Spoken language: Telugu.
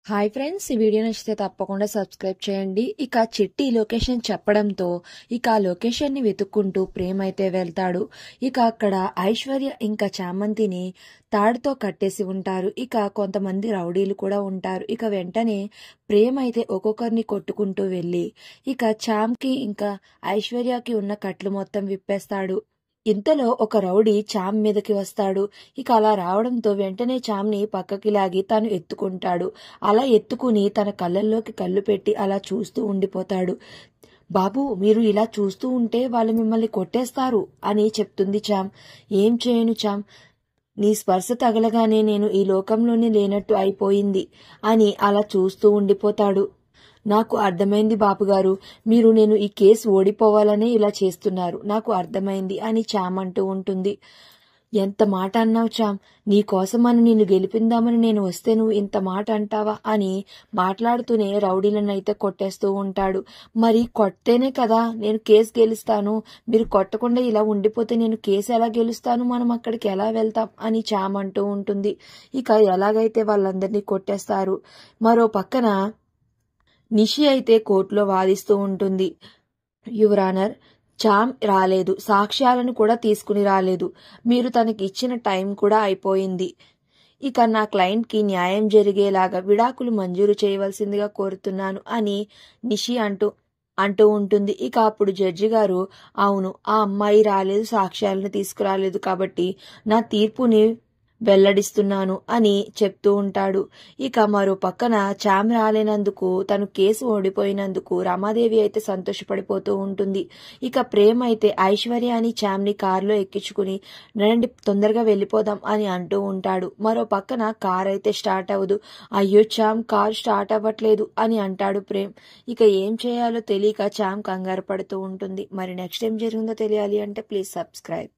హాయ్ ఫ్రెండ్స్, ఈ వీడియో నచ్చితే తప్పకుండా సబ్స్క్రైబ్ చేయండి. ఇక చిట్టి లొకేషన్ చెప్పడంతో ఇక ఆ లొకేషన్ ని వెతుక్కుంటూ ప్రేమ్ అయితే వెళ్తాడు. ఇక అక్కడ ఐశ్వర్య ఇంకా చామంతిని తాడుతో కట్టేసి ఉంటారు. ఇక కొంతమంది రౌడీలు కూడా ఉంటారు. ఇక వెంటనే ప్రేమ్ అయితే ఒక్కొక్కరిని కొట్టుకుంటూ వెళ్ళి ఇక చామ్కి ఇంకా ఐశ్వర్యకి ఉన్న కట్లు మొత్తం విప్పేస్తాడు. ఇంతలో ఒక రౌడీ చామ్ మీదకి వస్తాడు. ఇక అలా రావడంతో వెంటనే చామ్ని పక్కకి లాగి తను ఎత్తుకుంటాడు. అలా ఎత్తుకుని తన కళ్ళల్లోకి కళ్ళు పెట్టి అలా చూస్తూ ఉండిపోతాడు. బాబు, మీరు ఇలా చూస్తూ ఉంటే వాళ్ళు మిమ్మల్ని కొట్టేస్తారు అని చెప్తుంది చామ్. ఏం చేయను చామ్, నీ స్పర్శ తగలగానే నేను ఈ లోకంలోనే లేనట్టు అయిపోయింది అని అలా చూస్తూ ఉండిపోతాడు. నాకు అర్థమైంది బాపుగారు, నేను ఈ కేసు ఓడిపోవాలనే ఇలా చేస్తున్నారు, నాకు అర్థమైంది అని చామ్ అంటూ ఉంటుంది. ఎంత మాట అన్నావు చామ్, నీకోసమని నిన్ను గెలిపిందామని నేను వస్తే నువ్వు ఇంత మాట అంటావా అని మాట్లాడుతూనే రౌడీలను అయితే కొట్టేస్తూ ఉంటాడు. మరి కొట్టేనే కదా నేను కేసు గెలుస్తాను, మీరు కొట్టకుండా ఇలా ఉండిపోతే నేను కేసు ఎలా గెలుస్తాను, మనం అక్కడికి ఎలా వెళ్తాం అని చామ్ అంటూ ఉంటుంది. ఇక ఎలాగైతే వాళ్ళందరినీ కొట్టేస్తారు. మరో పక్కన నిషి అయితే కోర్టులో వాదిస్తూ ఉంటుంది. యువర్ ఆనర్, చామ్ రాలేదు, సాక్ష్యాలను కూడా తీసుకుని రాలేదు, మీరు తనకి ఇచ్చిన టైం కూడా అయిపోయింది. ఇక నా క్లయింట్కి న్యాయం జరిగేలాగా విడాకులు మంజూరు చేయవలసిందిగా కోరుతున్నాను అని నిషి అంటూ ఉంటుంది. ఇక అప్పుడు జడ్జి గారు, అవును, ఆ అమ్మాయి రాలేదు, సాక్ష్యాలను తీసుకురాలేదు, కాబట్టి నా తీర్పుని వెల్లడిస్తున్నాను అని చెప్తూ ఉంటాడు. ఇక మరో పక్కన చామ్ రాలేనందుకు, తను కేసు ఓడిపోయినందుకు రమాదేవి అయితే సంతోషపడిపోతూ ఉంటుంది. ఇక ప్రేమ్ అయితే ఐశ్వర్య అని చామ్ని కారులో ఎక్కించుకుని రండి తొందరగా వెళ్ళిపోదాం అని అంటూ ఉంటాడు. మరో పక్కన కార్ అయితే స్టార్ట్ అవ్వదు. అయ్యో చామ్, కార్ స్టార్ట్ అవ్వట్లేదు అని అంటాడు ప్రేమ్. ఇక ఏం చేయాలో తెలియక చామ్ కంగారు పడుతూ ఉంటుంది. మరి నెక్స్ట్ ఏం జరిగిందో తెలియాలి అంటే ప్లీజ్ సబ్స్క్రైబ్.